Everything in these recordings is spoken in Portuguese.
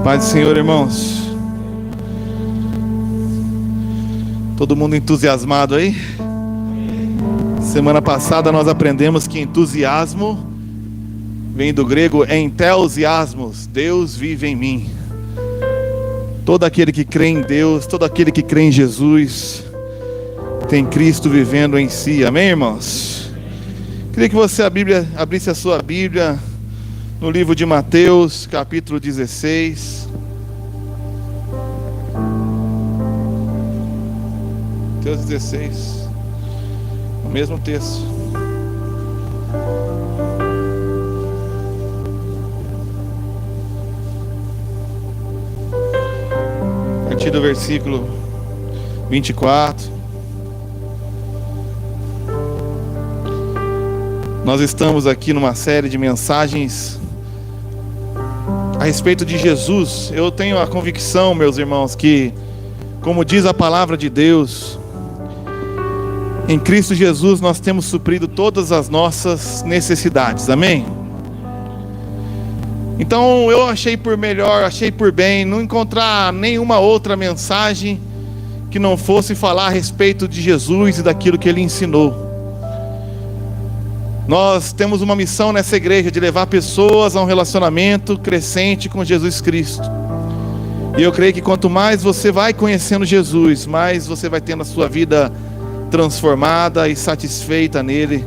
Paz do Senhor, irmãos. Todo mundo entusiasmado aí? Semana passada nós aprendemos que entusiasmo vem do grego entelsiasmos, Deus vive em mim. Todo aquele que crê em Deus, todo aquele que crê em Jesus, tem Cristo vivendo em si. Amém, irmãos? Queria que você abrisse a sua Bíblia no livro de Mateus, capítulo 16. Mateus 16, o mesmo texto. A partir do versículo 24. Nós estamos aqui numa série de mensagens a respeito de Jesus. Eu tenho a convicção, meus irmãos, que, como diz a palavra de Deus, em Cristo Jesus nós temos suprido todas as nossas necessidades, amém? Então eu achei por melhor, achei por bem não encontrar nenhuma outra mensagem que não fosse falar a respeito de Jesus e daquilo que Ele ensinou. Nós temos uma missão nessa igreja de levar pessoas a um relacionamento crescente com Jesus Cristo. E eu creio que quanto mais você vai conhecendo Jesus, mais você vai tendo a sua vida transformada e satisfeita nele.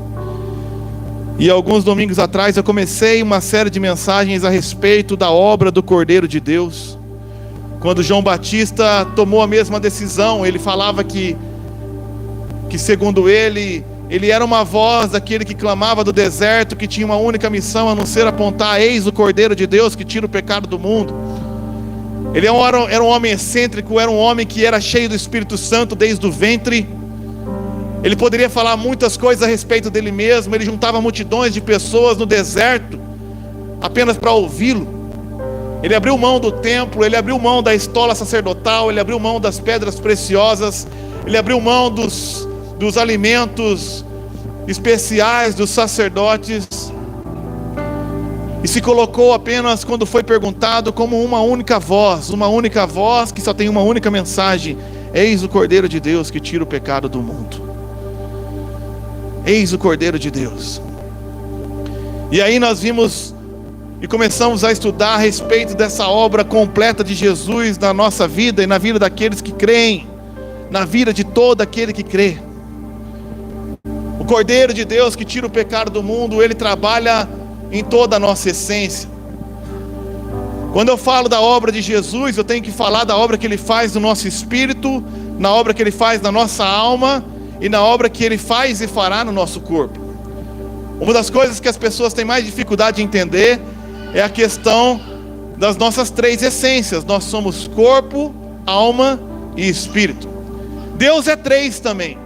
E alguns domingos atrás eu comecei uma série de mensagens a respeito da obra do Cordeiro de Deus. Quando João Batista tomou a mesma decisão, ele falava que segundo ele era uma voz daquele que clamava do deserto, que tinha uma única missão, a não ser apontar: eis o Cordeiro de Deus que tira o pecado do mundo. Ele era um homem excêntrico, era um homem que era cheio do Espírito Santo desde o ventre. Ele poderia falar muitas coisas a respeito dele mesmo. Ele juntava multidões de pessoas no deserto apenas para ouvi-lo. Ele abriu mão do templo, ele abriu mão da estola sacerdotal, ele abriu mão das pedras preciosas, ele abriu mão dos alimentos especiais dos sacerdotes, e se colocou apenas, quando foi perguntado, como uma única voz que só tem uma única mensagem: eis o Cordeiro de Deus que tira o pecado do mundo. Eis o Cordeiro de Deus. E aí nós vimos e começamos a estudar a respeito dessa obra completa de Jesus na nossa vida e na vida daqueles que creem, na vida de todo aquele que crê. O Cordeiro de Deus que tira o pecado do mundo, ele trabalha em toda a nossa essência. Quando eu falo da obra de Jesus, eu tenho que falar da obra que Ele faz no nosso espírito, na obra que Ele faz na nossa alma e na obra que Ele faz e fará no nosso corpo. Uma das coisas que as pessoas têm mais dificuldade de entender é a questão das nossas três essências. Nós somos corpo, alma e espírito. Deus é três também.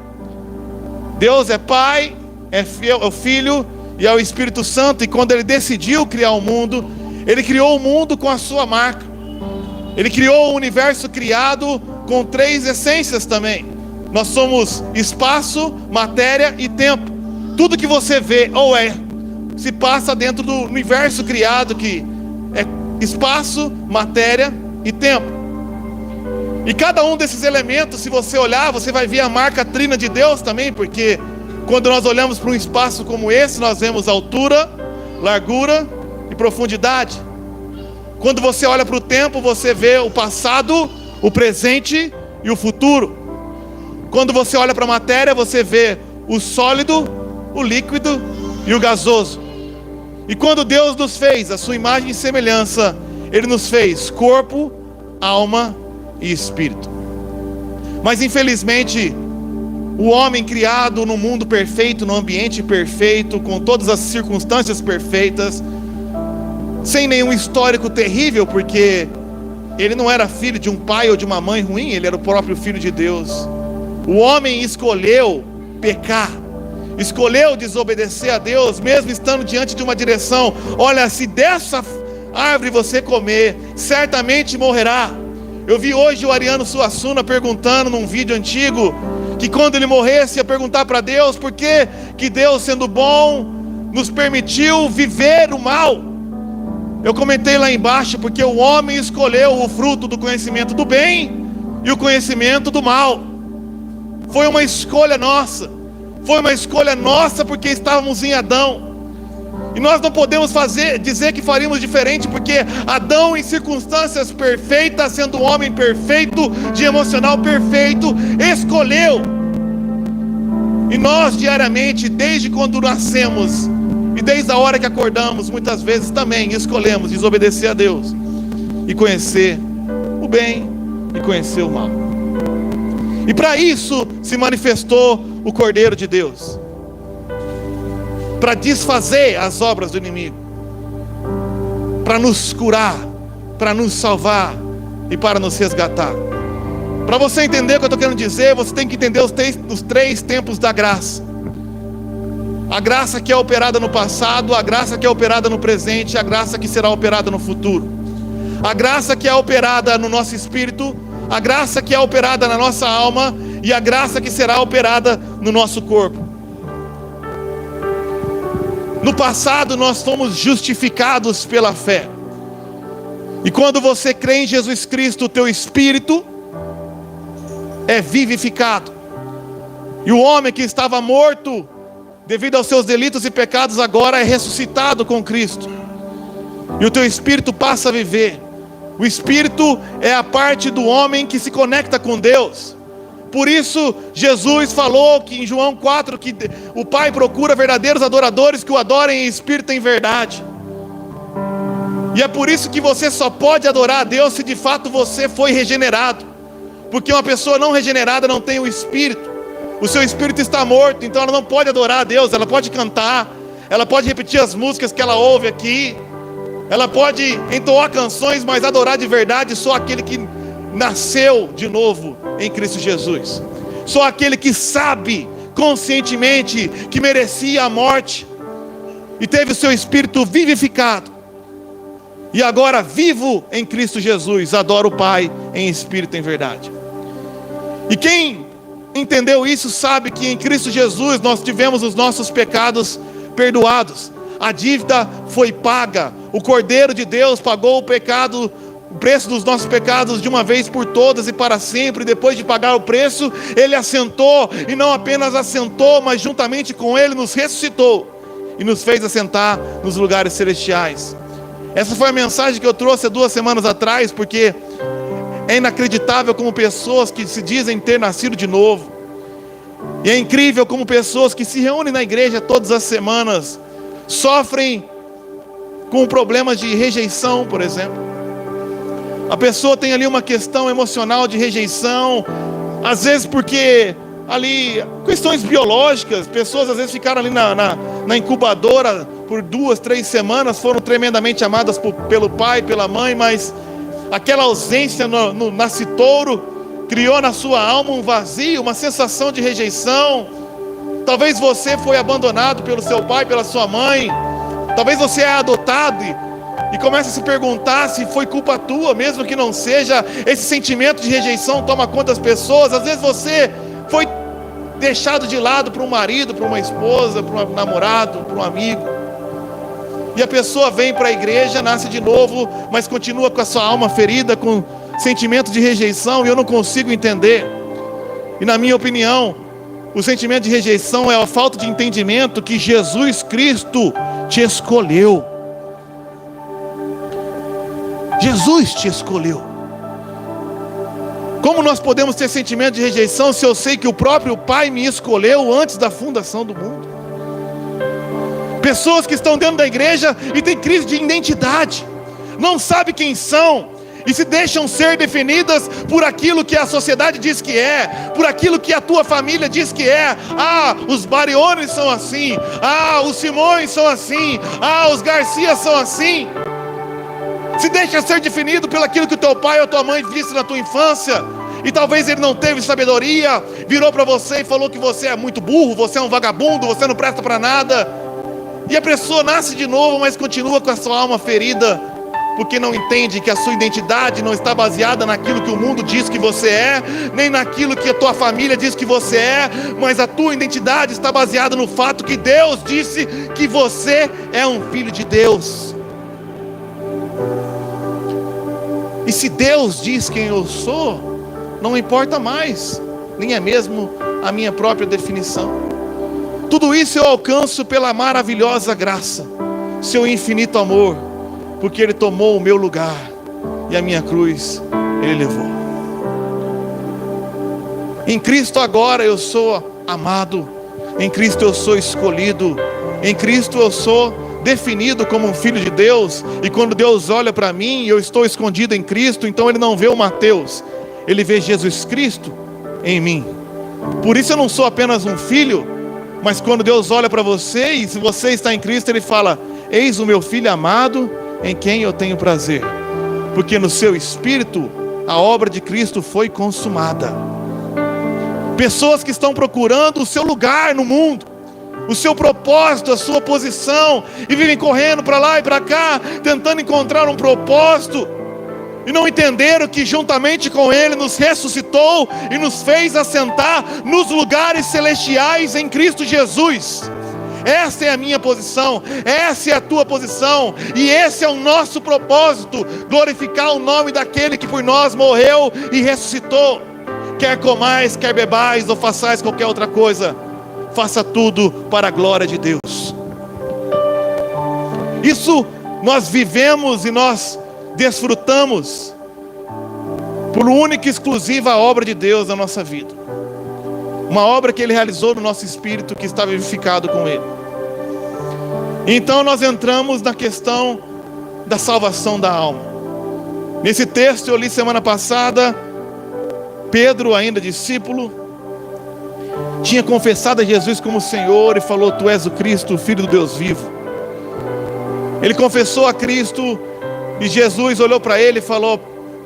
Deus é Pai, é o Filho e é o Espírito Santo. E quando Ele decidiu criar o mundo, Ele criou o mundo com a sua marca. Ele criou o universo criado com três essências também. Nós somos espaço, matéria e tempo. Tudo que você vê ou se passa dentro do universo criado, que é espaço, matéria e tempo. E cada um desses elementos, se você olhar, você vai ver a marca trina de Deus também, porque quando nós olhamos para um espaço como esse, nós vemos altura, largura e profundidade. Quando você olha para o tempo, você vê o passado, o presente e o futuro. Quando você olha para a matéria, você vê o sólido, o líquido e o gasoso. E quando Deus nos fez a sua imagem e semelhança, Ele nos fez corpo, alma e espírito. Mas infelizmente, o homem criado no mundo perfeito, no ambiente perfeito, com todas as circunstâncias perfeitas, sem nenhum histórico terrível, porque ele não era filho de um pai ou de uma mãe ruim, ele era o próprio Filho de Deus. O homem escolheu pecar, escolheu desobedecer a Deus, mesmo estando diante de uma direção: olha, se dessa árvore você comer, certamente morrerá. Eu vi hoje o Ariano Suassuna perguntando num vídeo antigo, que quando ele morresse ia perguntar para Deus por que Deus, sendo bom, nos permitiu viver o mal. Eu comentei lá embaixo, porque o homem escolheu o fruto do conhecimento do bem e o conhecimento do mal. Foi uma escolha nossa. Foi uma escolha nossa porque estávamos em Adão. E nós não podemos dizer que faríamos diferente, porque Adão, em circunstâncias perfeitas, sendo um homem perfeito, de emocional perfeito, escolheu. E nós diariamente, desde quando nascemos e desde a hora que acordamos, muitas vezes também escolhemos desobedecer a Deus e conhecer o bem e conhecer o mal. E para isso se manifestou o Cordeiro de Deus, para desfazer as obras do inimigo, para nos curar, para nos salvar e para nos resgatar. Para você entender o que eu estou querendo dizer, você tem que entender os três tempos da graça. A graça que é operada no passado, a graça que é operada no presente, a graça que será operada no futuro. A graça que é operada no nosso espírito, a graça que é operada na nossa alma e a graça que será operada no nosso corpo. No passado nós fomos justificados pela fé. E quando você crê em Jesus Cristo, o teu espírito é vivificado. E o homem que estava morto devido aos seus delitos e pecados agora é ressuscitado com Cristo. E o teu espírito passa a viver. O espírito é a parte do homem que se conecta com Deus. Por isso Jesus falou que em João 4 que o Pai procura verdadeiros adoradores que o adorem em espírito e em verdade. E é por isso que você só pode adorar a Deus se de fato você foi regenerado. Porque uma pessoa não regenerada não tem o espírito. O seu espírito está morto, então ela não pode adorar a Deus. Ela pode cantar, ela pode repetir as músicas que ela ouve aqui, ela pode entoar canções, mas adorar de verdade só aquele que nasceu de novo em Cristo Jesus. Só aquele que sabe conscientemente que merecia a morte e teve o seu espírito vivificado, e agora vivo em Cristo Jesus, adora o Pai em espírito e em verdade. E quem entendeu isso sabe que em Cristo Jesus nós tivemos os nossos pecados perdoados. A dívida foi paga. O Cordeiro de Deus pagou o preço dos nossos pecados de uma vez por todas e para sempre. Depois de pagar o preço, Ele assentou, e não apenas assentou, mas juntamente com Ele nos ressuscitou e nos fez assentar nos lugares celestiais. Essa foi a mensagem que eu trouxe há 2 semanas atrás, porque é inacreditável como pessoas que se dizem ter nascido de novo, e é incrível como pessoas que se reúnem na igreja todas as semanas sofrem com problemas de rejeição, por exemplo. A pessoa tem ali uma questão emocional de rejeição, às vezes porque ali, questões biológicas, pessoas às vezes ficaram ali na incubadora por 2, 3 semanas, foram tremendamente amadas pelo pai, pela mãe, mas aquela ausência no nascitouro criou na sua alma um vazio, uma sensação de rejeição. Talvez você foi abandonado pelo seu pai, pela sua mãe. Talvez você é adotado e comece a se perguntar se foi culpa tua, mesmo que não seja. Esse sentimento de rejeição toma conta das pessoas. Às vezes você foi deixado de lado por um marido, por uma esposa, por um namorado, por um amigo. E a pessoa vem para a igreja, nasce de novo, mas continua com a sua alma ferida, com sentimento de rejeição, e eu não consigo entender. E na minha opinião, o sentimento de rejeição é a falta de entendimento que Jesus Cristo te escolheu. Jesus te escolheu. Como nós podemos ter sentimento de rejeição se eu sei que o próprio Pai me escolheu antes da fundação do mundo? Pessoas que estão dentro da igreja e têm crise de identidade, não sabem quem são, e se deixam ser definidas por aquilo que a sociedade diz que é, por aquilo que a tua família diz que é. Ah, os Bariones são assim, ah, os Simões são assim, ah, os Garcias são assim. Se deixa ser definido pelo aquilo que o teu pai ou tua mãe disse na tua infância, e talvez ele não teve sabedoria, virou para você e falou que você é muito burro, você é um vagabundo, você não presta para nada. E a pessoa nasce de novo, mas continua com a sua alma ferida, porque não entende que a sua identidade não está baseada naquilo que o mundo diz que você é, nem naquilo que a tua família diz que você é, mas a tua identidade está baseada no fato que Deus disse que você é um filho de Deus. E se Deus diz quem eu sou, não importa mais, nem é mesmo a minha própria definição. Tudo isso eu alcanço pela maravilhosa graça, seu infinito amor, porque Ele tomou o meu lugar e a minha cruz Ele levou. Em Cristo agora eu sou amado, em Cristo eu sou escolhido, em Cristo eu sou definido como um filho de Deus. E quando Deus olha para mim e eu estou escondido em Cristo, então Ele não vê o Mateus, Ele vê Jesus Cristo em mim. Por isso eu não sou apenas um filho, mas quando Deus olha para você, e se você está em Cristo, Ele fala: eis o meu filho amado, em quem eu tenho prazer. Porque no seu espírito a obra de Cristo foi consumada. Pessoas que estão procurando o seu lugar no mundo, o seu propósito, a sua posição, e vivem correndo para lá e para cá, tentando encontrar um propósito, e não entenderam que juntamente com Ele nos ressuscitou e nos fez assentar nos lugares celestiais em Cristo Jesus. Essa é a minha posição, essa é a tua posição, e esse é o nosso propósito: glorificar o nome daquele que por nós morreu e ressuscitou. Quer comais, quer bebais ou façais qualquer outra coisa, faça tudo para a glória de Deus. Isso nós vivemos e nós desfrutamos por única e exclusiva obra de Deus na nossa vida. Uma obra que Ele realizou no nosso espírito, que está vivificado com Ele. Então nós entramos na questão da salvação da alma. Nesse texto eu li semana passada, Pedro, ainda discípulo, tinha confessado a Jesus como Senhor e falou: tu és o Cristo, o Filho do Deus vivo. Ele confessou a Cristo e Jesus olhou para ele e falou: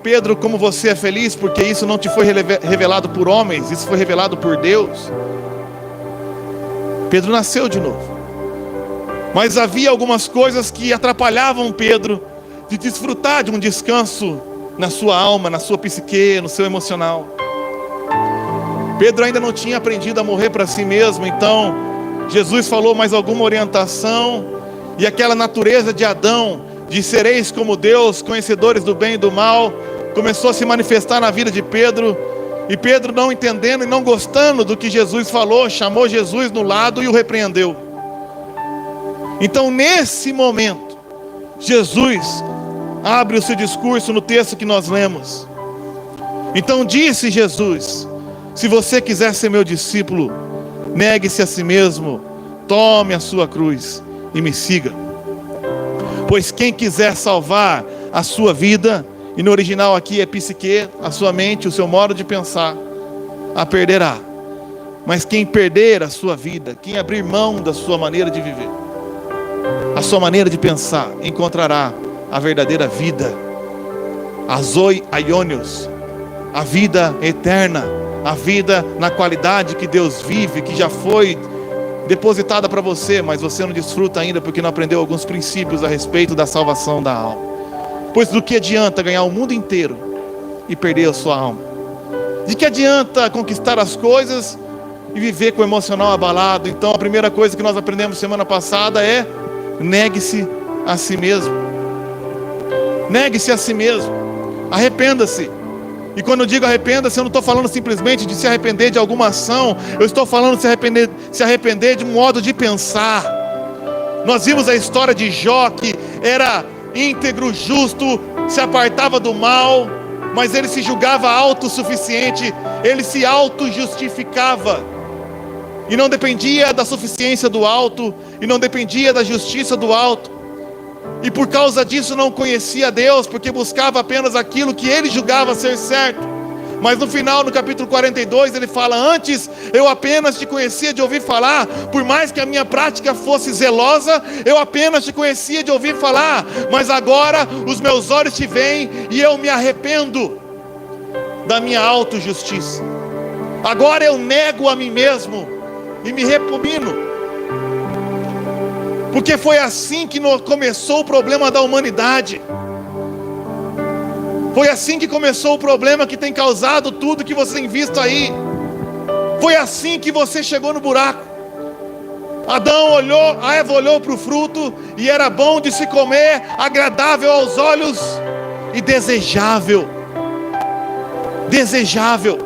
Pedro, como você é feliz, porque isso não te foi revelado por homens, isso foi revelado por Deus. Pedro nasceu de novo, mas havia algumas coisas que atrapalhavam Pedro de desfrutar de um descanso na sua alma, na sua psique, no seu emocional. Pedro ainda não tinha aprendido a morrer para si mesmo. Então Jesus falou mais alguma orientação, e aquela natureza de Adão, de sereis como Deus, conhecedores do bem e do mal, começou a se manifestar na vida de Pedro. E Pedro, não entendendo e não gostando do que Jesus falou, chamou Jesus no lado e o repreendeu. Então nesse momento Jesus abre o seu discurso no texto que nós lemos. Então disse Jesus: se você quiser ser meu discípulo, negue-se a si mesmo, tome a sua cruz e me siga. Pois quem quiser salvar a sua vida, e no original aqui é psique, a sua mente, o seu modo de pensar, a perderá. Mas quem perder a sua vida, quem abrir mão da sua maneira de viver, a sua maneira de pensar, encontrará a verdadeira vida, a zoe aionios, a vida eterna, a vida na qualidade que Deus vive, que já foi depositada para você, mas você não desfruta ainda porque não aprendeu alguns princípios a respeito da salvação da alma. Pois do que adianta ganhar o mundo inteiro e perder a sua alma? De que adianta conquistar as coisas e viver com o emocional abalado? Então a primeira coisa que nós aprendemos semana passada é: negue-se a si mesmo. Negue-se a si mesmo, arrependa-se. E quando eu digo arrependa-se, eu não estou falando simplesmente de se arrepender de alguma ação, eu estou falando de se arrepender de um modo de pensar. Nós vimos a história de Jó, que era íntegro, justo, se apartava do mal, mas ele se julgava autossuficiente, ele se auto-justificava, e não dependia da suficiência do alto, e não dependia da justiça do alto, e por causa disso não conhecia Deus, porque buscava apenas aquilo que ele julgava ser certo. Mas no final, no capítulo 42, ele fala: antes eu apenas te conhecia de ouvir falar, por mais que a minha prática fosse zelosa, eu apenas te conhecia de ouvir falar, mas agora os meus olhos te veem e eu me arrependo da minha autojustiça. Agora eu nego a mim mesmo e me repugno. Porque foi assim que começou o problema da humanidade. Foi assim que começou o problema que tem causado tudo que você tem visto aí. Foi assim que você chegou no buraco. A Eva olhou para o fruto e era bom de se comer, agradável aos olhos. e desejável. Desejável.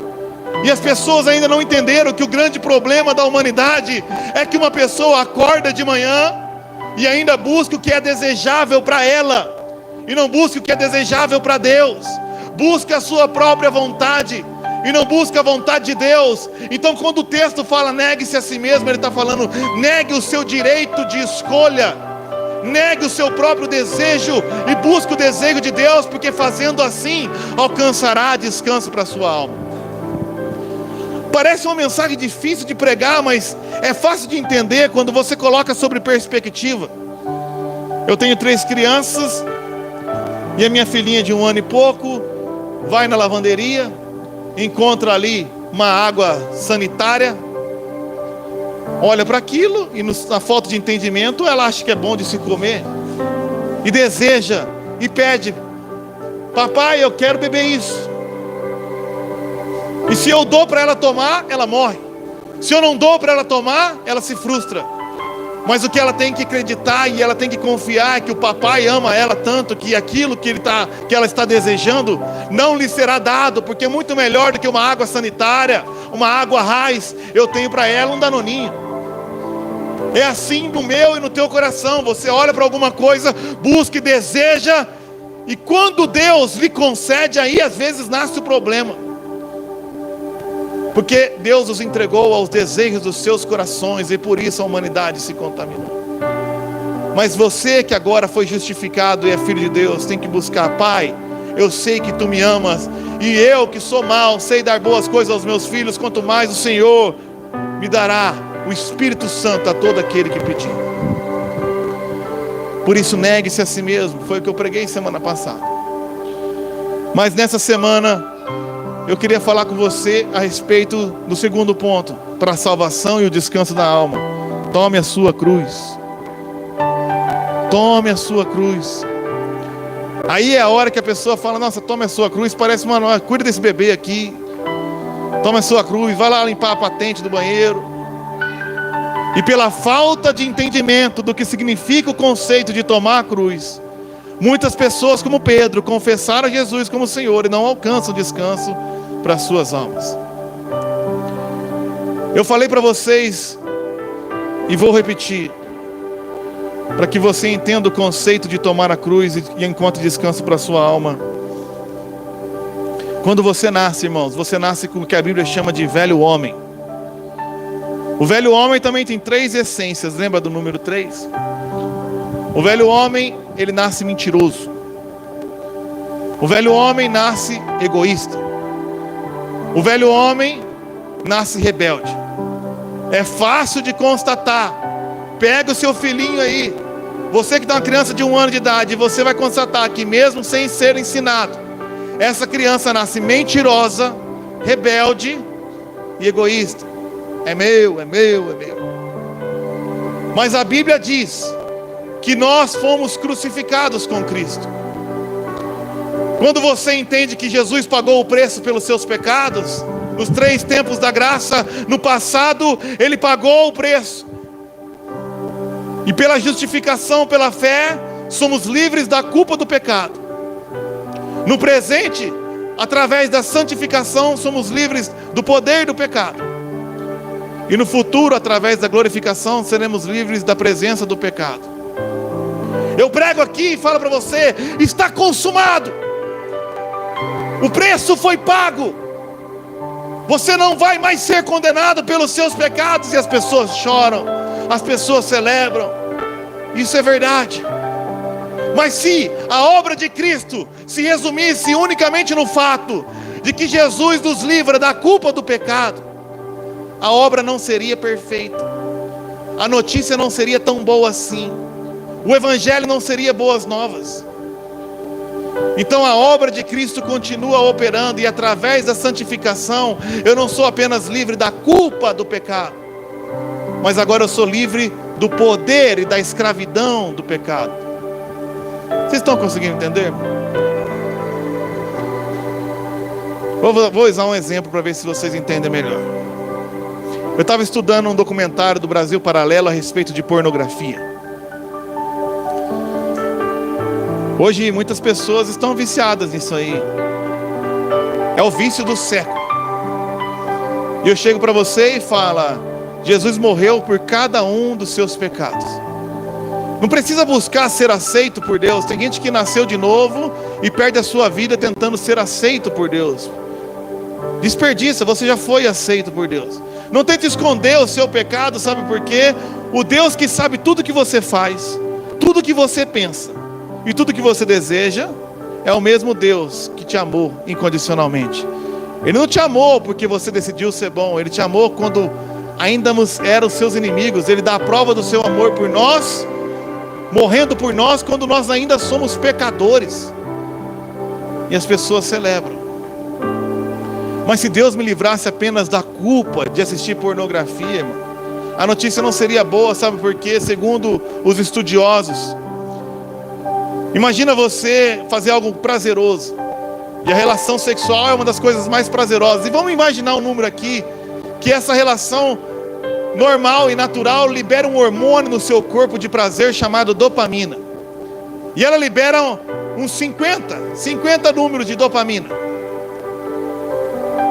E as pessoas ainda não entenderam que o grande problema da humanidade é que uma pessoa acorda de manhã e ainda busca o que é desejável para ela, e não busca o que é desejável para Deus. Busca a sua própria vontade e não busca a vontade de Deus. Então quando o texto fala negue-se a si mesmo, ele está falando negue o seu direito de escolha, negue o seu próprio desejo e busque o desejo de Deus, porque fazendo assim alcançará descanso para a sua alma. Parece uma mensagem difícil de pregar, mas é fácil de entender quando você coloca sobre perspectiva. Eu tenho 3 crianças e a minha filhinha de 1 ano e pouco vai na lavanderia, encontra ali uma água sanitária, olha para aquilo e na falta de entendimento ela acha que é bom de se comer e deseja e pede: papai, eu quero beber isso. E se eu dou para ela tomar, ela morre. Se eu não dou para ela tomar, ela se frustra. Mas o que ela tem que acreditar e ela tem que confiar é que o papai ama ela tanto que aquilo que ela está desejando não lhe será dado, porque muito melhor do que uma água sanitária, uma água raiz, eu tenho para ela um danoninho. É assim no meu e no teu coração. Você olha para alguma coisa, busca e deseja, e quando Deus lhe concede, aí às vezes nasce o problema. Porque Deus os entregou aos desejos dos seus corações, e por isso a humanidade se contaminou. Mas você que agora foi justificado e é filho de Deus, tem que buscar: pai, eu sei que tu me amas, e eu que sou mau, sei dar boas coisas aos meus filhos, quanto mais o Senhor me dará o Espírito Santo a todo aquele que pedir. Por isso negue-se a si mesmo, foi o que eu preguei semana passada. Mas nessa semana eu queria falar com você a respeito do segundo ponto, para a salvação e o descanso da alma. Tome a sua cruz. Tome a sua cruz. Aí é a hora que a pessoa fala: nossa, tome a sua cruz, parece uma, cuida desse bebê aqui. Tome a sua cruz, vai lá limpar a patente do banheiro. E pela falta de entendimento do que significa o conceito de tomar a cruz, muitas pessoas, como Pedro, confessaram Jesus como Senhor e não alcançam descanso para as suas almas. Eu falei para vocês e vou repetir, para que você entenda o conceito de tomar a cruz e encontre descanso para a sua alma. Quando você nasce, irmãos, você nasce com o que a Bíblia chama de velho homem. O velho homem também tem 3 essências, lembra do número 3? O velho homem, ele nasce mentiroso. O velho homem nasce egoísta. O velho homem nasce rebelde. É fácil de constatar. Pega o seu filhinho aí, você que tem uma criança de 1 ano de idade, você vai constatar que mesmo sem ser ensinado, essa criança nasce mentirosa, rebelde e egoísta. É meu, é meu, é meu. Mas a Bíblia diz que nós fomos crucificados com Cristo. Quando você entende que Jesus pagou o preço pelos seus pecados, nos 3 tempos da graça, no passado Ele pagou o preço, e pela justificação, pela fé, somos livres da culpa do pecado. No presente, através da santificação, somos livres do poder do pecado, e no futuro, através da glorificação, seremos livres da presença do pecado. Eu prego aqui e falo para você: está consumado. O preço foi pago. Você não vai mais ser condenado pelos seus pecados. E as pessoas choram, as pessoas celebram. Isso é verdade. Mas se a obra de Cristo se resumisse unicamente no fato de que Jesus nos livra da culpa do pecado, a obra não seria perfeita, a notícia não seria tão boa assim, o evangelho não seria boas novas. Então a obra de Cristo continua operando, e através da santificação, eu não sou apenas livre da culpa do pecado, mas agora eu sou livre do poder e da escravidão do pecado. Vocês estão conseguindo entender? Vou usar um exemplo para ver se vocês entendem melhor. Eu estava estudando um documentário do Brasil Paralelo a respeito de pornografia. Hoje muitas pessoas estão viciadas nisso aí. É o vício do século. E eu chego para você e falo: Jesus morreu por cada um dos seus pecados. Não precisa buscar ser aceito por Deus. Tem gente que nasceu de novo e perde a sua vida tentando ser aceito por Deus. Desperdiça, você já foi aceito por Deus. Não tente esconder o seu pecado, sabe por quê? O Deus que sabe tudo que você faz, tudo que você pensa e tudo que você deseja, é o mesmo Deus que te amou incondicionalmente. Ele não te amou porque você decidiu ser bom. Ele te amou quando ainda éramos seus inimigos. Ele dá a prova do seu amor por nós, morrendo por nós quando nós ainda somos pecadores. E as pessoas celebram. Mas se Deus me livrasse apenas da culpa de assistir pornografia, irmão, a notícia não seria boa, sabe por quê? Segundo os estudiosos, imagina você fazer algo prazeroso, e a relação sexual é uma das coisas mais prazerosas. E vamos imaginar um número aqui, que essa relação normal e natural libera um hormônio no seu corpo de prazer chamado dopamina. E ela libera uns 50 números de dopamina.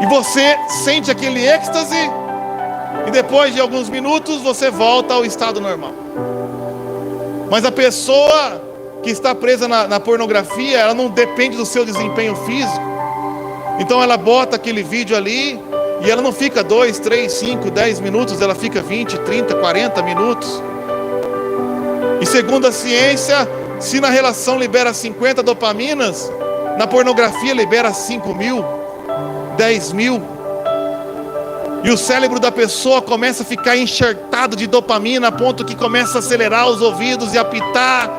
E você sente aquele êxtase, e depois de alguns minutos você volta ao estado normal. Mas a pessoa que está presa na pornografia, ela não depende do seu desempenho físico. Então ela bota aquele vídeo ali, e ela não fica 2, 3, 5, 10 minutos, ela fica 20, 30, 40 minutos. E segundo a ciência, se na relação libera 50 dopaminas, na pornografia libera 5.000, 10.000. E o cérebro da pessoa começa a ficar encharcado de dopamina, a ponto que começa a acelerar os ouvidos e apitar.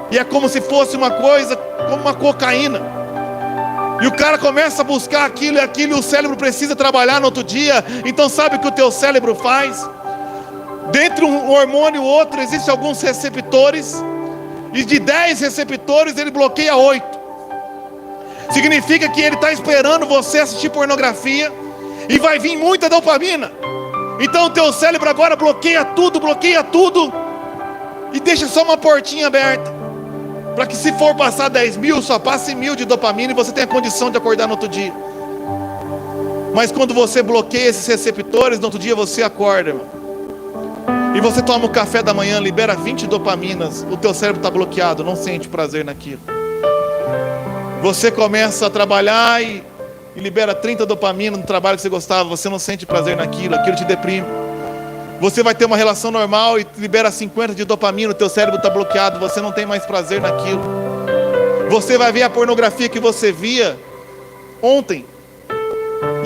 E é como se fosse uma coisa, como uma cocaína. E o cara começa a buscar aquilo e aquilo, e o cérebro precisa trabalhar no outro dia. Então sabe o que o teu cérebro faz? Dentre um hormônio e outro, existem alguns receptores, e de 10 receptores ele bloqueia 8. Significa que ele está esperando você assistir pornografia, e vai vir muita dopamina. Então o teu cérebro agora bloqueia tudo, e deixa só uma portinha aberta, para que se for passar 10.000, só passe 1.000 de dopamina, e você tenha condição de acordar no outro dia. Mas quando você bloqueia esses receptores, no outro dia você acorda, irmão, e você toma o café da manhã, libera 20 dopaminas, o teu cérebro está bloqueado, não sente prazer naquilo. Você começa a trabalhar e libera 30 dopamina no trabalho que você gostava, você não sente prazer naquilo, aquilo te deprime. Você vai ter uma relação normal e libera 50 de dopamina, o teu cérebro está bloqueado, você não tem mais prazer naquilo. Você vai ver a pornografia que você via ontem,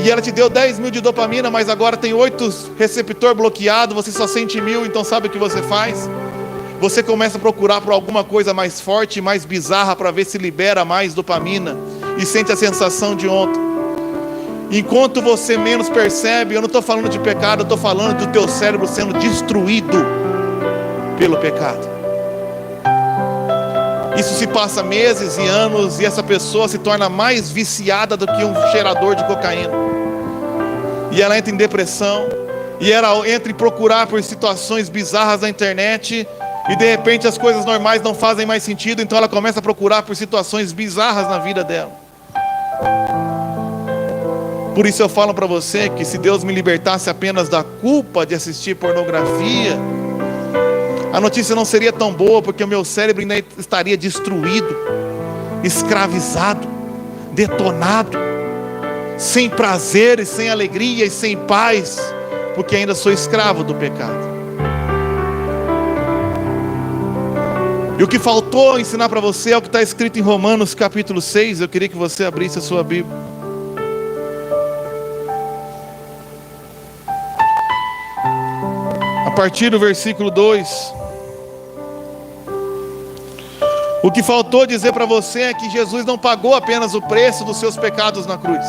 e ela te deu 10.000 de dopamina, mas agora tem 8 receptor bloqueado, você só sente 1.000, então sabe o que você faz? Você começa a procurar por alguma coisa mais forte, mais bizarra, para ver se libera mais dopamina, e sente a sensação de ontem. Enquanto você menos percebe, eu não estou falando de pecado, eu estou falando do teu cérebro sendo destruído pelo pecado. Isso se passa meses e anos, e essa pessoa se torna mais viciada do que um cheirador de cocaína. E ela entra em depressão, e ela entra em procurar por situações bizarras na internet, e de repente as coisas normais não fazem mais sentido, então ela começa a procurar por situações bizarras na vida dela. Por isso eu falo para você que se Deus me libertasse apenas da culpa de assistir pornografia, a notícia não seria tão boa, porque o meu cérebro ainda estaria destruído, escravizado, detonado, sem prazer e sem alegria e sem paz, porque ainda sou escravo do pecado. E o que faltou ensinar para você é o que está escrito em Romanos capítulo 6. Eu queria que você abrisse a sua Bíblia. A partir do versículo 2. O que faltou dizer para você é que Jesus não pagou apenas o preço dos seus pecados na cruz.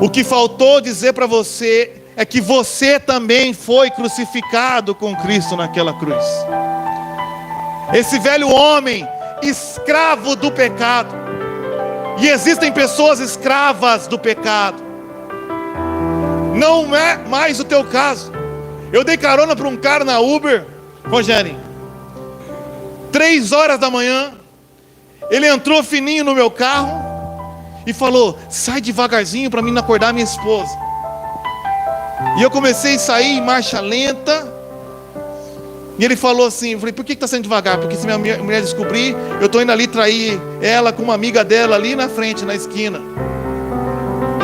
O que faltou dizer para você é que você também foi crucificado com Cristo naquela cruz. Esse velho homem, escravo do pecado. E existem pessoas escravas do pecado. Não é mais o teu caso. Eu dei carona para um cara na Uber, Rogério, 3 horas da manhã, ele entrou fininho no meu carro e falou: sai devagarzinho para mim não acordar minha esposa. E eu comecei a sair em marcha lenta. E ele falou assim, eu falei: por que está saindo devagar? Porque se minha mulher descobrir, eu estou indo ali trair ela com uma amiga dela ali na frente, na esquina.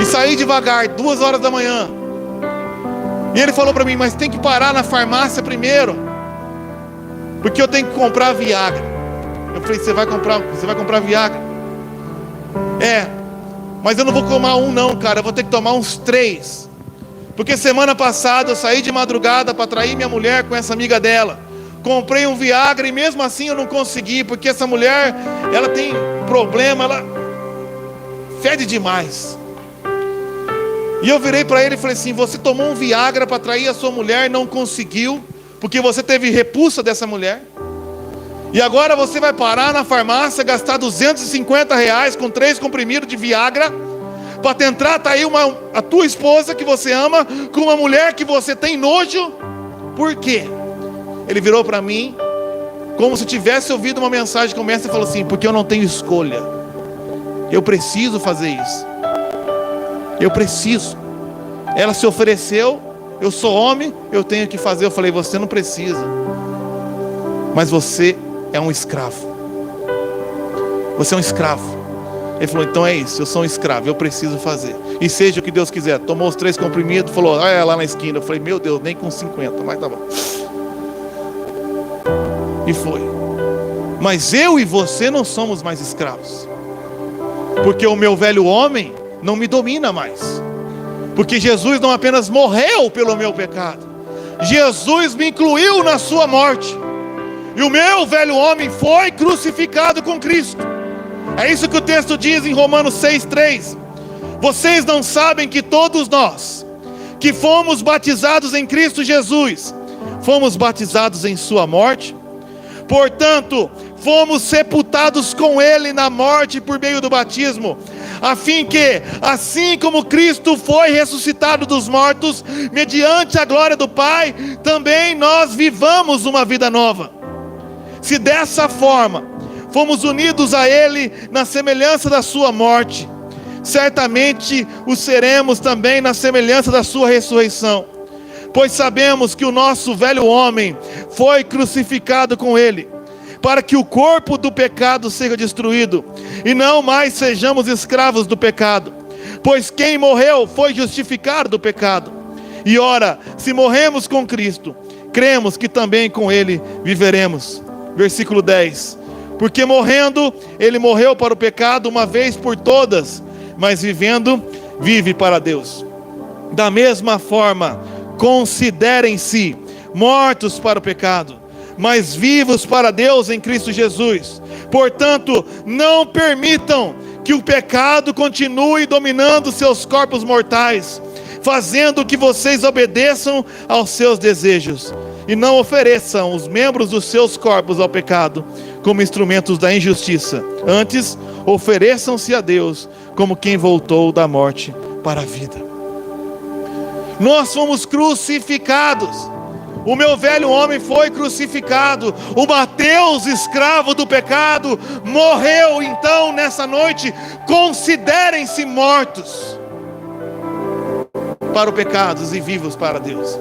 E saí devagar, 2 horas da manhã. E ele falou para mim: mas tem que parar na farmácia primeiro, porque eu tenho que comprar Viagra. Eu falei: você vai comprar Viagra? É, mas eu não vou tomar um não, cara, eu vou ter que tomar uns 3. Porque semana passada eu saí de madrugada para trair minha mulher com essa amiga dela. Comprei um Viagra e mesmo assim eu não consegui, porque essa mulher, ela tem problema, ela fede demais. E eu virei para ele e falei assim: você tomou um Viagra para trair a sua mulher e não conseguiu, porque você teve repulsa dessa mulher. E agora você vai parar na farmácia, gastar R$250 com 3 comprimidos de Viagra, para tentar trair a tua esposa que você ama com uma mulher que você tem nojo. Por quê? Ele virou para mim como se tivesse ouvido uma mensagem como essa e falou assim: porque eu não tenho escolha, eu preciso fazer isso, eu preciso. Ela se ofereceu, eu sou homem, eu tenho que fazer. Eu falei: você não precisa, mas você é um escravo. Você é um escravo. Ele falou: então é isso, eu sou um escravo, eu preciso fazer. E seja o que Deus quiser. Tomou os 3 comprimidos, falou: ah, lá na esquina. Eu falei: meu Deus, nem com 50, mas tá bom. E foi. Mas eu e você não somos mais escravos, porque o meu velho homem não me domina mais. Porque Jesus não apenas morreu pelo meu pecado, Jesus me incluiu na sua morte. E o meu velho homem foi crucificado com Cristo. É isso que o texto diz em Romanos 6,3. Vocês não sabem que todos nós que fomos batizados em Cristo Jesus, fomos batizados em sua morte? Portanto, fomos sepultados com Ele na morte por meio do batismo, a fim que, assim como Cristo foi ressuscitado dos mortos, mediante a glória do Pai, também nós vivamos uma vida nova. Se dessa forma fomos unidos a Ele na semelhança da sua morte, certamente o seremos também na semelhança da sua ressurreição. Pois sabemos que o nosso velho homem foi crucificado com Ele, para que o corpo do pecado seja destruído, e não mais sejamos escravos do pecado. Pois quem morreu foi justificado do pecado. E ora, se morremos com Cristo, cremos que também com Ele viveremos. Versículo 10. Porque morrendo, Ele morreu para o pecado uma vez por todas, mas vivendo, vive para Deus. Da mesma forma, considerem-se mortos para o pecado, mas vivos para Deus em Cristo Jesus. Portanto, não permitam que o pecado continue dominando seus corpos mortais, fazendo que vocês obedeçam aos seus desejos. E não ofereçam os membros dos seus corpos ao pecado como instrumentos da injustiça. Antes, ofereçam-se a Deus como quem voltou da morte para a vida. Nós fomos crucificados. O meu velho homem foi crucificado. O Mateus, escravo do pecado, morreu. Então, nessa noite, considerem-se mortos para o pecado e vivos para Deus.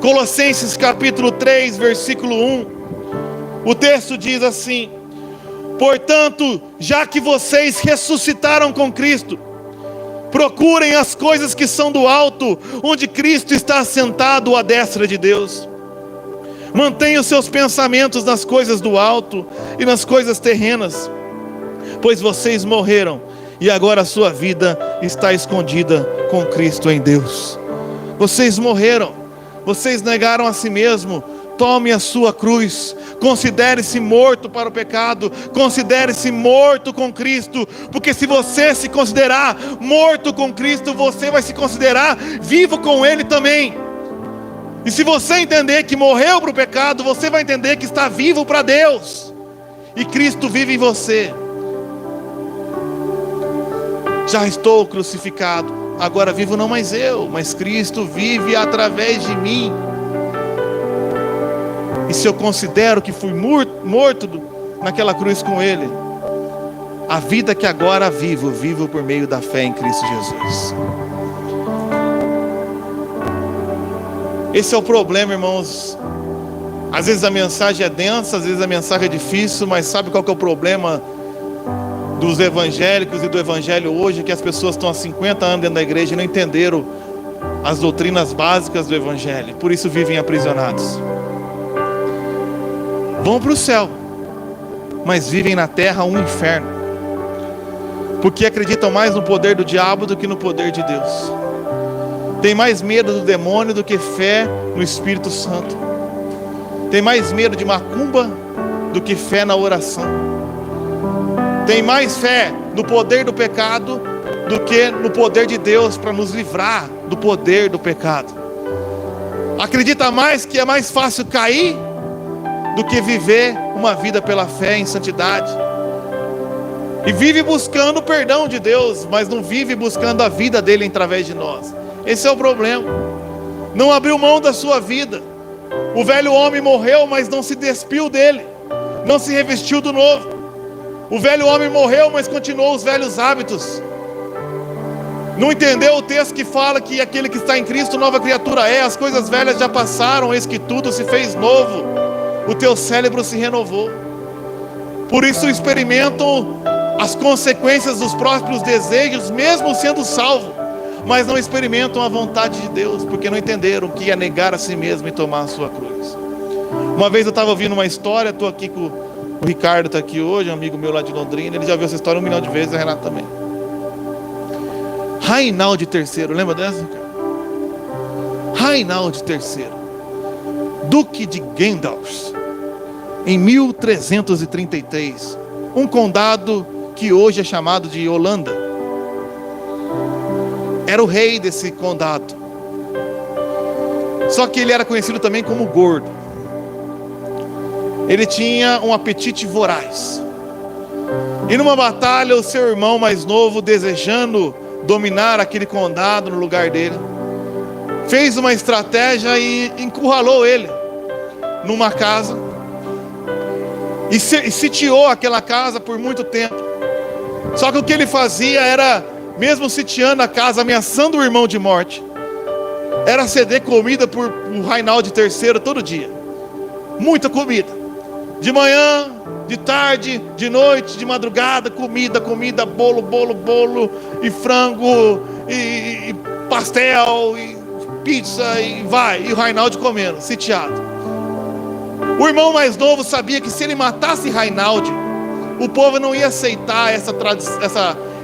Colossenses capítulo 3, versículo 1. O texto diz assim: portanto, já que vocês ressuscitaram com Cristo, procurem as coisas que são do alto, onde Cristo está assentado à destra de Deus. Mantenham seus pensamentos nas coisas do alto e nas coisas terrenas, pois vocês morreram e agora a sua vida está escondida com Cristo em Deus. Vocês morreram, vocês negaram a si mesmo. Tome a sua cruz, considere-se morto para o pecado, considere-se morto com Cristo, porque se você se considerar morto com Cristo, você vai se considerar vivo com Ele também. E se você entender que morreu para o pecado, você vai entender que está vivo para Deus, e Cristo vive em você. Já estou crucificado, agora vivo não mais eu, mas Cristo vive através de mim. E se eu considero que fui morto naquela cruz com Ele. A vida que agora vivo, vivo por meio da fé em Cristo Jesus. Esse é o problema, irmãos. Às vezes a mensagem é densa, às vezes a mensagem é difícil, mas sabe qual que é o problema dos evangélicos e do evangelho hoje? Que as pessoas estão há 50 anos dentro da igreja e não entenderam as doutrinas básicas do evangelho, por isso vivem aprisionados. Vão para o céu, mas vivem na terra um inferno, porque acreditam mais no poder do diabo do que no poder de Deus. Tem mais medo do demônio do que fé no Espírito Santo. Tem mais medo de macumba do que fé na oração. Tem mais fé no poder do pecado do que no poder de Deus para nos livrar do poder do pecado. Acredita mais que é mais fácil cair do que viver uma vida pela fé em santidade. E vive buscando o perdão de Deus, mas não vive buscando a vida dele através de nós. Esse é o problema. Não abriu mão da sua vida. O velho homem morreu, mas não se despiu dele, não se revestiu do novo. O velho homem morreu, mas continuou os velhos hábitos. Não entendeu o texto que fala que aquele que está em Cristo, nova criatura é. As coisas velhas já passaram, eis que tudo se fez novo. O teu cérebro se renovou. Por isso experimentam as consequências dos próprios desejos, mesmo sendo salvo, mas não experimentam a vontade de Deus, porque não entenderam que é negar a si mesmo e tomar a sua cruz. Uma vez eu estava ouvindo uma história, estou aqui com o Ricardo, está aqui hoje, um amigo meu lá de Londrina, ele já viu essa história 1 milhão de vezes, a Renata também. Rainaldo III, lembra dessa, Ricardo? Rainaldo III, Duque de Gendals, em 1333, um condado que hoje é chamado de Holanda. Era o rei desse condado. Só que ele era conhecido também como gordo. Ele tinha um apetite voraz. E numa batalha, o seu irmão mais novo, desejando dominar aquele condado no lugar dele, fez uma estratégia e encurralou ele numa casa e sitiou aquela casa por muito tempo. Só que o que ele fazia era, mesmo sitiando a casa, ameaçando o irmão de morte, era ceder comida por Rainaldo III todo dia. Muita comida. De manhã, de tarde, de noite, de madrugada, comida, bolo, e frango, e pastel, e pizza, e vai. E o Rainaldo comendo, sitiado. O irmão mais novo sabia que se ele matasse Rainaldo, o povo não ia aceitar essa tradição,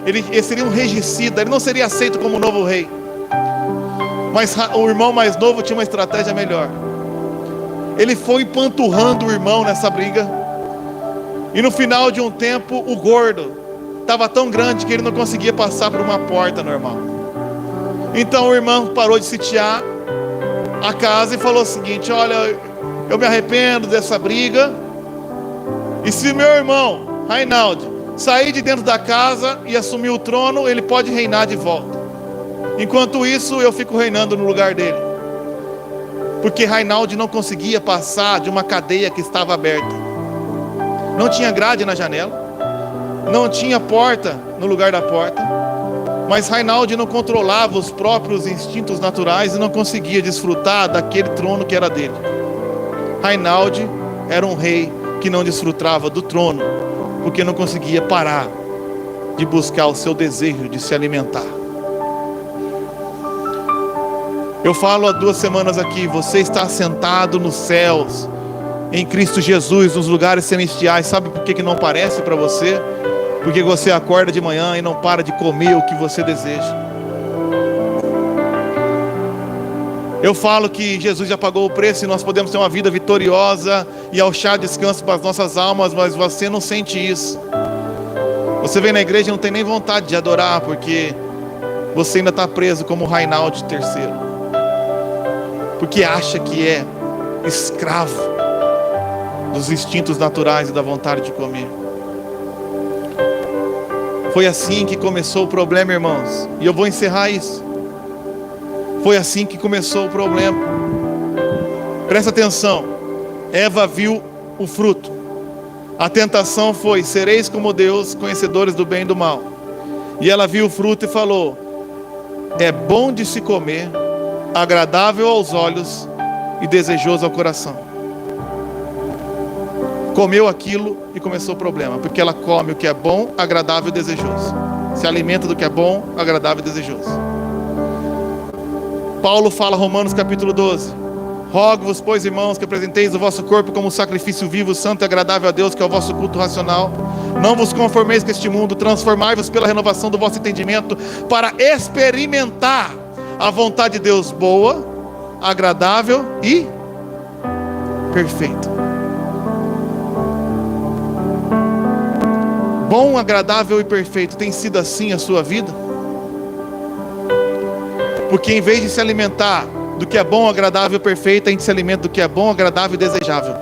ele seria um regicida, ele não seria aceito como novo rei. Mas o irmão mais novo tinha uma estratégia melhor. Ele foi empanturrando o irmão nessa briga, e no final de um tempo, o gordo estava tão grande que ele não conseguia passar por uma porta normal. Então o irmão parou de sitiar a casa e falou o seguinte: olha, eu me arrependo dessa briga, e se meu irmão Rainaldo sair de dentro da casa e assumir o trono, ele pode reinar de volta. Enquanto isso, eu fico reinando no lugar dele. Porque Rainaldo não conseguia passar de uma cadeia que estava aberta. Não tinha grade na janela, não tinha porta no lugar da porta, mas Rainaldo não controlava os próprios instintos naturais e não conseguia desfrutar daquele trono que era dele. Rainaldo era um rei que não desfrutava do trono, porque não conseguia parar de buscar o seu desejo de se alimentar. Eu falo há 2 semanas aqui: você está sentado nos céus, em Cristo Jesus, nos lugares celestiais. Sabe por que não parece para você? Porque você acorda de manhã e não para de comer o que você deseja. Eu falo que Jesus já pagou o preço e nós podemos ter uma vida vitoriosa e achar descanso para as nossas almas, mas você não sente isso. Você vem na igreja e não tem nem vontade de adorar, porque você ainda está preso como Rainaldo III, porque acha que é escravo dos instintos naturais e da vontade de comer. Foi assim que começou o problema, irmãos, e eu vou encerrar isso. Foi assim que começou o problema. Presta atenção. Eva viu o fruto. A tentação foi: sereis como Deus, conhecedores do bem e do mal. E ela viu o fruto e falou: é bom de se comer, agradável aos olhos e desejoso ao coração. Comeu aquilo e começou o problema, porque ela come o que é bom, agradável e desejoso. Se alimenta do que é bom, agradável e desejoso. Paulo fala, Romanos capítulo 12: rogo-vos, pois, irmãos, que apresenteis o vosso corpo como sacrifício vivo, santo e agradável a Deus, que é o vosso culto racional. Não vos conformeis com este mundo, transformai-vos pela renovação do vosso entendimento, para experimentar a vontade de Deus boa, agradável e perfeita. Bom, agradável e perfeito, tem sido assim a sua vida? Porque em vez de se alimentar do que é bom, agradável e perfeito, a gente se alimenta do que é bom, agradável e desejável.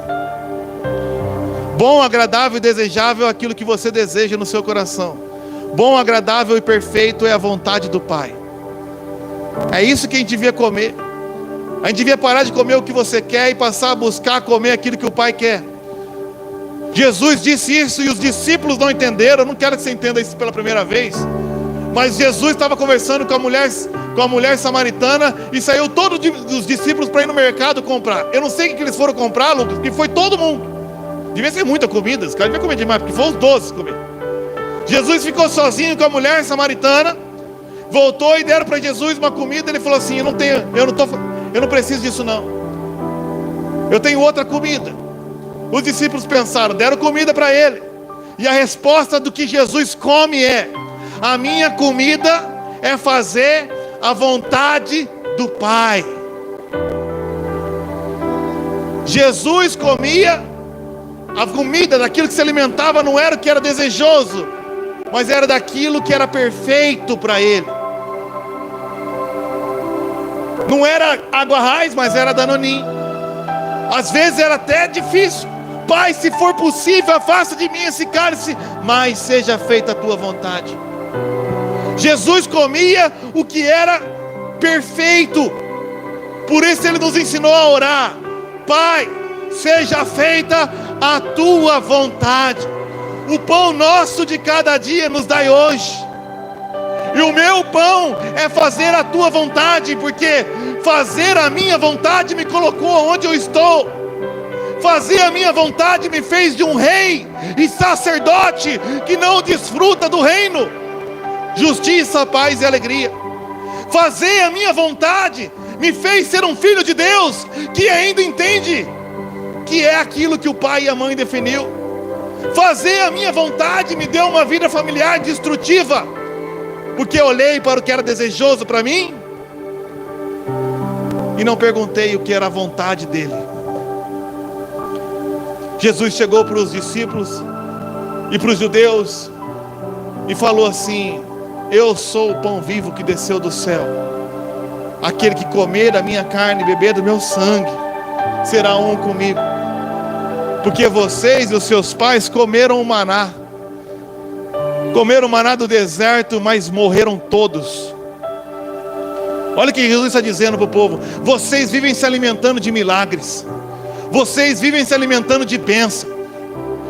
Bom, agradável e desejável é aquilo que você deseja no seu coração. Bom, agradável e perfeito é a vontade do Pai. É isso que a gente devia comer. A gente devia parar de comer o que você quer e passar a buscar comer aquilo que o Pai quer. Jesus disse isso e os discípulos não entenderam. Eu não quero que você entenda isso pela primeira vez, mas Jesus estava conversando com a mulher samaritana, e saiu todos os discípulos para ir no mercado comprar. Eu não sei o que eles foram comprar, Lucas, porque foi todo mundo. Devia ser muita comida, os caras deviam comer demais, porque foi os 12 comer. Jesus ficou sozinho com a mulher samaritana, voltou e deram para Jesus uma comida. Ele falou assim: eu não preciso disso não, eu tenho outra comida. Os discípulos pensaram, deram comida para ele, e a resposta do que Jesus come é: a minha comida é fazer a vontade do Pai. Jesus comia a comida daquilo que se alimentava, não era o que era desejoso, mas era daquilo que era perfeito para ele. Não era água raiz, mas era Danoninho. Às vezes era até difícil: Pai, se for possível, afasta de mim esse cálice, mas seja feita a tua vontade. Jesus comia o que era perfeito. Por isso ele nos ensinou a orar: Pai, seja feita a tua vontade. O pão nosso de cada dia nos dai hoje. E o meu pão é fazer a tua vontade, porque fazer a minha vontade me colocou onde eu estou. Fazer a minha vontade me fez de um rei e sacerdote que não desfruta do reino, justiça, paz e alegria. Fazer a minha vontade me fez ser um filho de Deus que ainda entende que é aquilo que o pai e a mãe definiu. Fazer a minha vontade me deu uma vida familiar destrutiva, porque olhei para o que era desejoso para mim e não perguntei o que era a vontade dele. Jesus chegou para os discípulos e para os judeus e falou assim: eu sou o pão vivo que desceu do céu. Aquele que comer da minha carne e beber do meu sangue será um comigo. Porque vocês e os seus pais comeram o maná. Comeram o maná do deserto, mas morreram todos. Olha o que Jesus está dizendo para o povo: vocês vivem se alimentando de milagres. Vocês vivem se alimentando de bênção.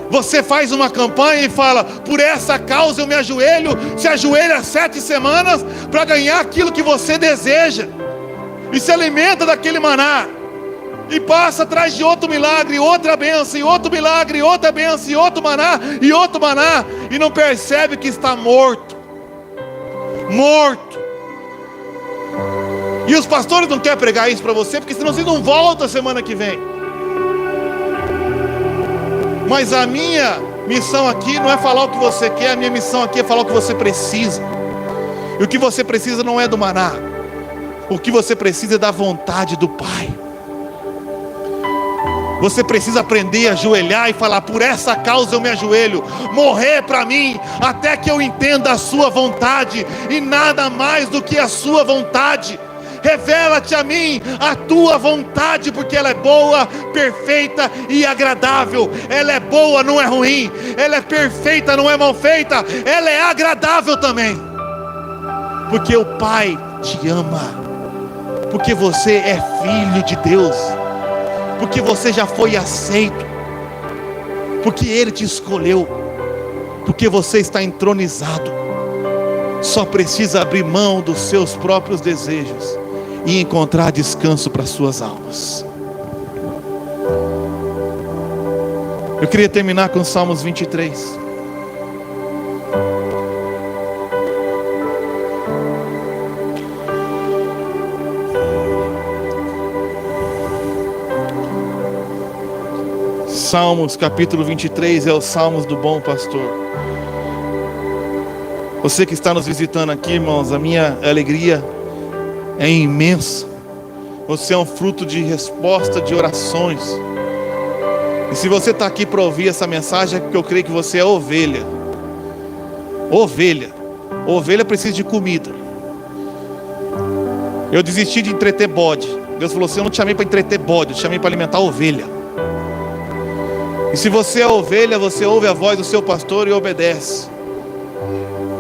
Você faz uma campanha e fala: por essa causa eu me ajoelho. Se ajoelha 7 semanas para ganhar aquilo que você deseja, e se alimenta daquele maná, e passa atrás de outro milagre, outra bênção, e outro milagre, outra bênção, e outro maná, e não percebe que está morto. E os pastores não querem pregar isso para você, porque senão você não volta semana que vem. Mas a minha missão aqui não é falar o que você quer, a minha missão aqui é falar o que você precisa. E o que você precisa não é do maná, o que você precisa é da vontade do Pai. Você precisa aprender a ajoelhar e falar: por essa causa eu me ajoelho, morrer para mim, até que eu entenda a sua vontade, e nada mais do que a sua vontade. Revela-te a mim a tua vontade, porque ela é boa, perfeita e agradável. Ela é boa, não é ruim. Ela é perfeita, não é mal feita. Ela é agradável também, porque o Pai te ama, porque você é filho de Deus, porque você já foi aceito. porque Ele te escolheu, porque você está entronizado. Só precisa abrir mão dos seus próprios desejos e encontrar descanso para suas almas. Eu queria terminar com Salmos 23. Salmos capítulo 23 é o Salmos do bom pastor. Você que está nos visitando aqui, irmãos, a minha alegria é imensa. Você é um fruto de resposta de orações. E se você está aqui para ouvir essa mensagem, é porque eu creio que você é ovelha. Ovelha precisa de comida. Eu desisti de entreter bode. Deus falou assim: eu não te chamei para entreter bode, eu te chamei para alimentar ovelha. E se você é ovelha, você ouve a voz do seu pastor e obedece.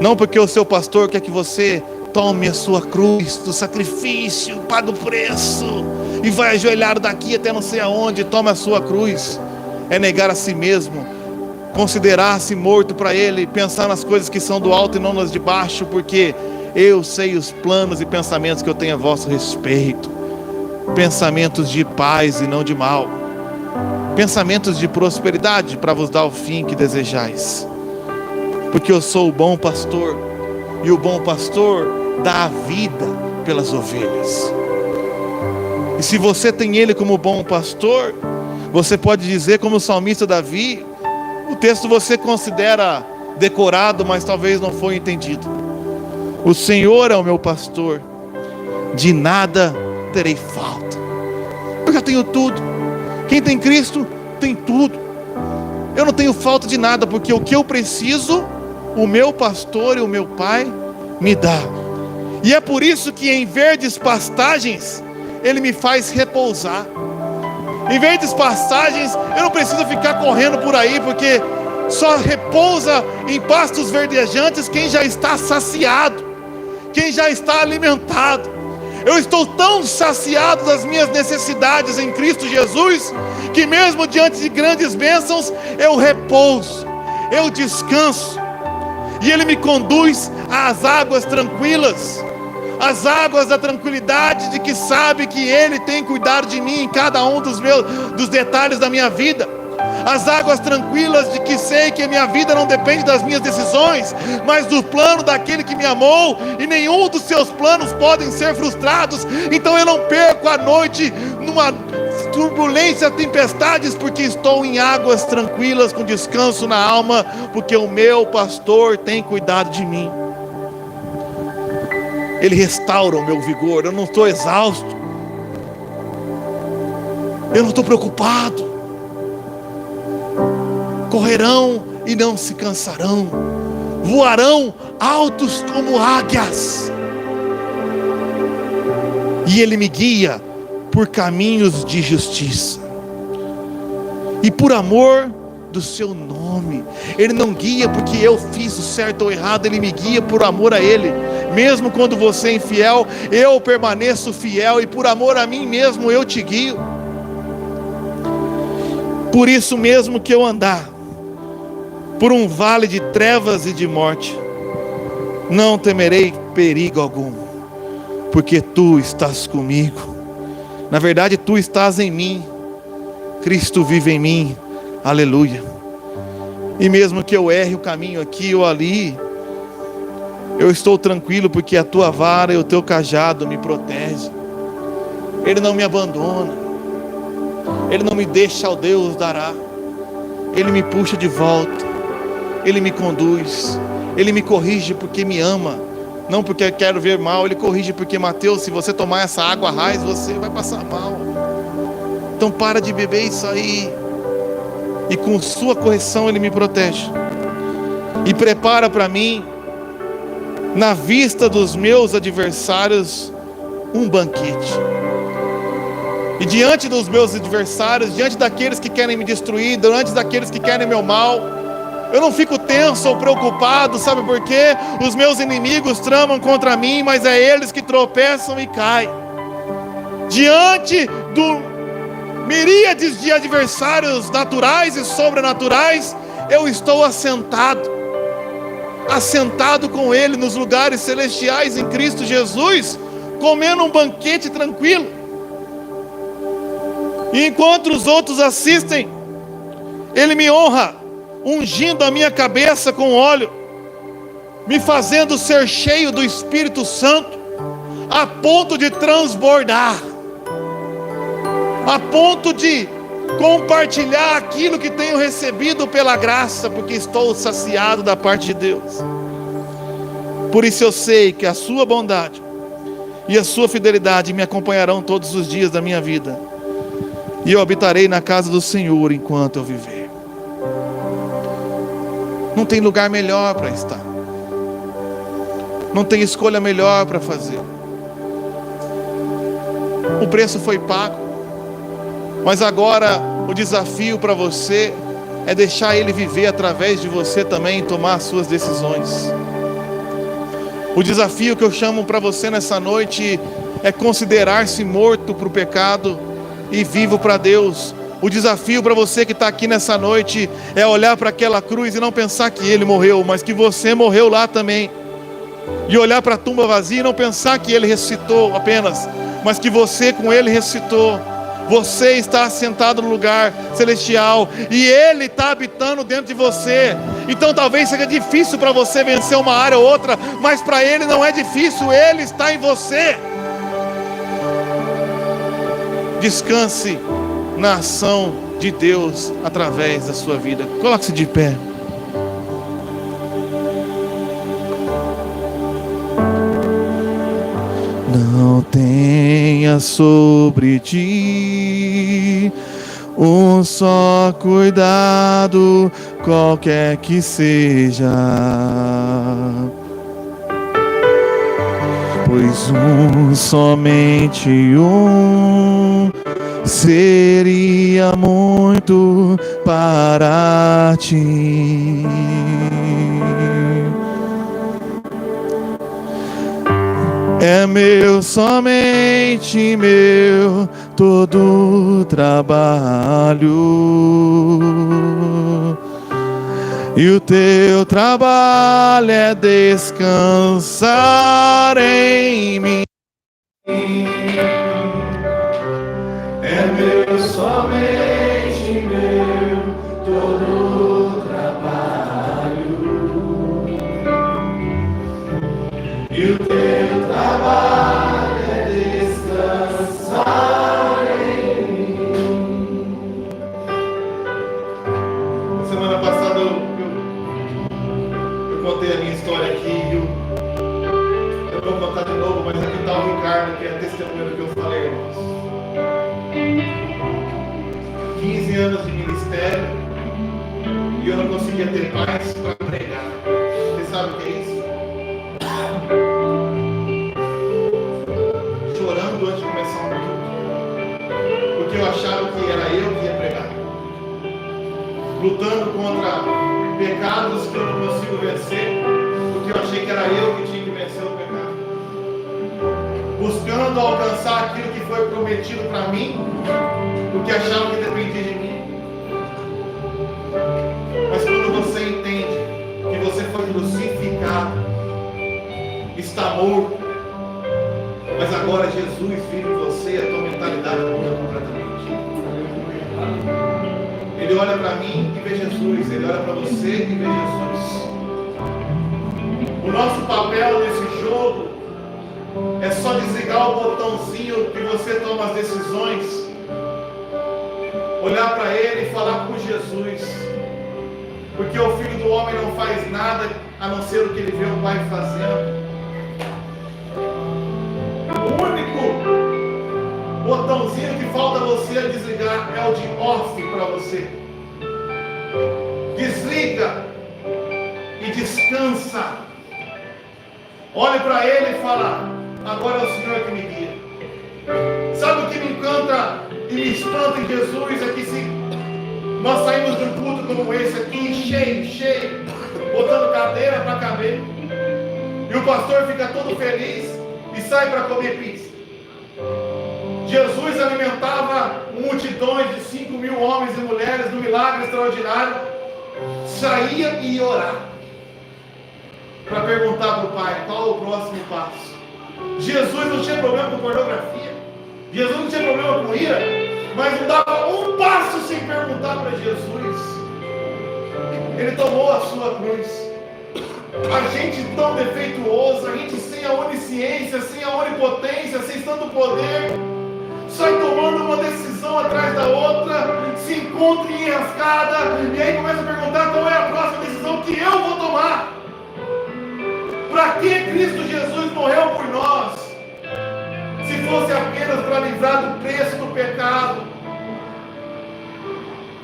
Não porque o seu pastor quer que você tome a sua cruz do sacrifício, pague o preço e vai ajoelhado daqui até não sei aonde, tome a sua cruz. É negar a si mesmo, considerar-se morto para Ele, pensar nas coisas que são do alto e não nas de baixo, porque eu sei os planos e pensamentos que eu tenho a vosso respeito, pensamentos de paz e não de mal, pensamentos de prosperidade, para vos dar o fim que desejais. Porque eu sou o bom pastor, e o bom pastor dá a vida pelas ovelhas. E se você tem Ele como bom pastor, você pode dizer como o salmista Davi. O texto você considera decorado, mas talvez não foi entendido. O Senhor é o meu pastor, de nada terei falta. Eu já tenho tudo. Quem tem Cristo tem tudo. Eu não tenho falta de nada, porque o que eu preciso, o meu pastor e o meu Pai me dá. E é por isso que em verdes pastagens Ele me faz repousar. Em verdes pastagens eu não preciso ficar correndo por aí, porque só repousa em pastos verdejantes quem já está saciado, quem já está alimentado. Eu estou tão saciado das minhas necessidades em Cristo Jesus, que mesmo diante de grandes bênçãos, eu repouso, eu descanso. E Ele me conduz às águas tranquilas, as águas da tranquilidade, de que sabe que Ele tem cuidado de mim em cada um dos detalhes da minha vida. As águas tranquilas de que sei que a minha vida não depende das minhas decisões, mas do plano daquele que me amou, e nenhum dos seus planos podem ser frustrados. Então eu não perco a noite numa turbulência, tempestades, porque estou em águas tranquilas, com descanso na alma, porque o meu pastor tem cuidado de mim. Ele restaura o meu vigor. Eu não estou exausto, eu não estou preocupado. Correrão e não se cansarão, voarão altos como águias. E Ele me guia por caminhos de justiça, e por amor do seu nome. Ele não guia porque eu fiz o certo ou errado, Ele me guia por amor a Ele. Mesmo quando você é infiel, eu permaneço fiel, e por amor a mim mesmo eu te guio. Por isso mesmo que eu andar por um vale de trevas e de morte, não temerei perigo algum, porque Tu estás comigo. Na verdade, Tu estás em mim, Cristo vive em mim, aleluia. E mesmo que eu erre o caminho aqui ou ali, eu estou tranquilo, porque a Tua vara e o Teu cajado me protegem. Ele não me abandona, Ele não me deixa ao Deus dará. Ele me puxa de volta, Ele me conduz, Ele me corrige porque me ama, não porque eu quero ver mal. Ele corrige porque, Mateus, se você tomar essa água raiz, você vai passar mal. Então para de beber isso aí. E com sua correção Ele me protege, e prepara para mim, na vista dos meus adversários, um banquete. E diante dos meus adversários, diante daqueles que querem me destruir, diante daqueles que querem meu mal, eu não fico tenso ou preocupado. Sabe por quê? Os meus inimigos tramam contra mim, mas é eles que tropeçam e caem. Diante do miríades de adversários naturais e sobrenaturais, eu estou assentado com Ele nos lugares celestiais em Cristo Jesus, comendo um banquete tranquilo. E enquanto os outros assistem, Ele me honra, ungindo a minha cabeça com óleo, me fazendo ser cheio do Espírito Santo, a ponto de transbordar, a ponto de compartilhar aquilo que tenho recebido pela graça, porque estou saciado da parte de Deus. Por isso eu sei que a sua bondade e a sua fidelidade me acompanharão todos os dias da minha vida, e eu habitarei na casa do Senhor enquanto eu viver. Não tem lugar melhor para estar, não tem escolha melhor para fazer. O preço foi pago, mas agora o desafio para você é deixar Ele viver através de você também e tomar as suas decisões. O desafio que eu chamo para você nessa noite é considerar-se morto para o pecado e vivo para Deus. O desafio para você que está aqui nessa noite é olhar para aquela cruz e não pensar que Ele morreu, mas que você morreu lá também. E olhar para a tumba vazia e não pensar que Ele ressuscitou apenas, mas que você com Ele ressuscitou. Você está assentado no lugar celestial e Ele está habitando dentro de você. Então talvez seja difícil para você vencer uma área ou outra, mas para Ele não é difícil, Ele está em você. Descanse na ação de Deus através da sua vida. Coloque-se de pé. Não tenha sobre ti um só cuidado, qualquer que seja, pois somente um seria muito para ti. É meu, somente meu, todo trabalho, e o teu trabalho é descansar em mim. É meu, somente meu, todo trabalho, e o teu trabalho é descansar em mim. Semana passada eu contei a minha história aqui. Eu vou contar de novo, mas aqui está o Ricardo, que é testemunho do que eu falei, irmãos. 15 anos de ministério e eu não conseguia ter paz para pregar. Você sabe o que é isso? Chorando antes de começar um culto, porque eu achava que era eu que ia pregar, lutando contra pecados que eu não consigo vencer, porque eu achei que era eu que tinha que vencer o pecado, buscando alcançar aquilo que foi prometido para mim, porque achava que dependia de mim. Mas quando você entende que você foi crucificado, está morto, mas agora Jesus vive em você, a tua mentalidade muda completamente. Ele olha para mim e vê Jesus, ele olha para você e vê Jesus. O nosso papel nesse jogo é só desligar o botãozinho que você toma as decisões, olhar para Ele e falar com Jesus, porque o Filho do Homem não faz nada a não ser o que Ele vê o Pai fazendo. O único botãozinho que falta você desligar é o de off para você. Desliga e descansa. Olhe para Ele e fala: agora é o Senhor que me guia. Sabe o que me encanta e me espanta em Jesus? É que se nós saímos de um culto como esse aqui, cheio, botando cadeira para caber, e o pastor fica todo feliz e sai para comer pizza. Jesus alimentava multidões de 5.000 homens e mulheres no milagre extraordinário. Saía e ia orar para perguntar para o Pai qual é o próximo passo. Jesus não tinha problema com pornografia, Jesus não tinha problema com ira, mas não dava um passo sem perguntar para Jesus. Ele tomou a sua cruz. A gente tão defeituoso, a gente sem a onisciência, sem a onipotência, sem tanto poder, sai tomando uma decisão atrás da outra, se encontra em enrascada, e aí começa a perguntar qual é a próxima decisão que eu vou tomar. Para que Cristo Jesus morreu por nós? Se fosse apenas para livrar do preço do pecado,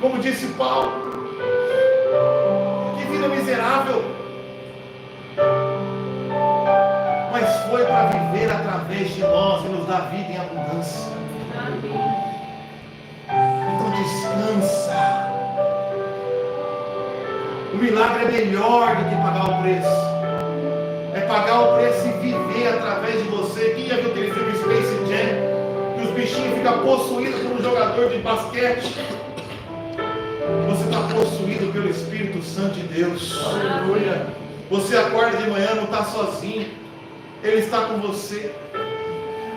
como disse Paulo, que vida miserável, mas foi para viver através de nós e nos dar vida em abundância. Então descansa. O milagre é melhor do que pagar o preço. É pagar o preço e viver através de você. Quem já viu aquele filme Space Jam? Que os bichinhos ficam possuídos por um jogador de basquete. Você está possuído pelo Espírito Santo de Deus. Aleluia. Você acorda de manhã, não está sozinho. Ele está com você.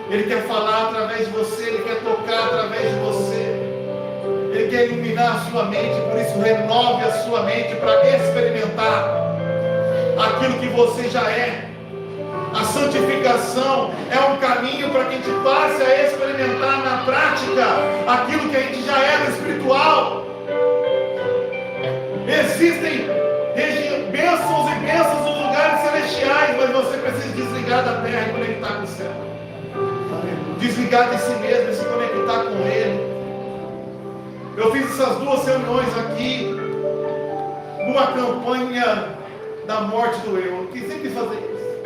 Ele quer falar através de você. Ele quer tocar através de você. Ele quer iluminar a sua mente. Por isso renove a sua mente para experimentar aquilo que você já é. A santificação é um caminho para que a gente passe a experimentar na prática aquilo que a gente já é no espiritual. Existem bênçãos e bênçãos nos lugares celestiais, mas você precisa desligar da terra e conectar com o céu. Desligar de si mesmo e se conectar com Ele. Eu fiz essas 2 reuniões aqui numa campanha da morte do eu. Eu quis sempre fazer isso,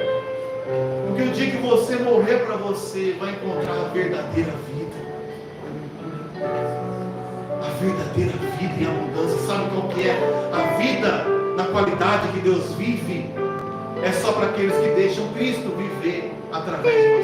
porque o dia que você morrer para você, vai encontrar a verdadeira vida. A verdadeira vida em abundância. Sabe qual que é? A vida na qualidade que Deus vive é só para aqueles que deixam Cristo viver através de você.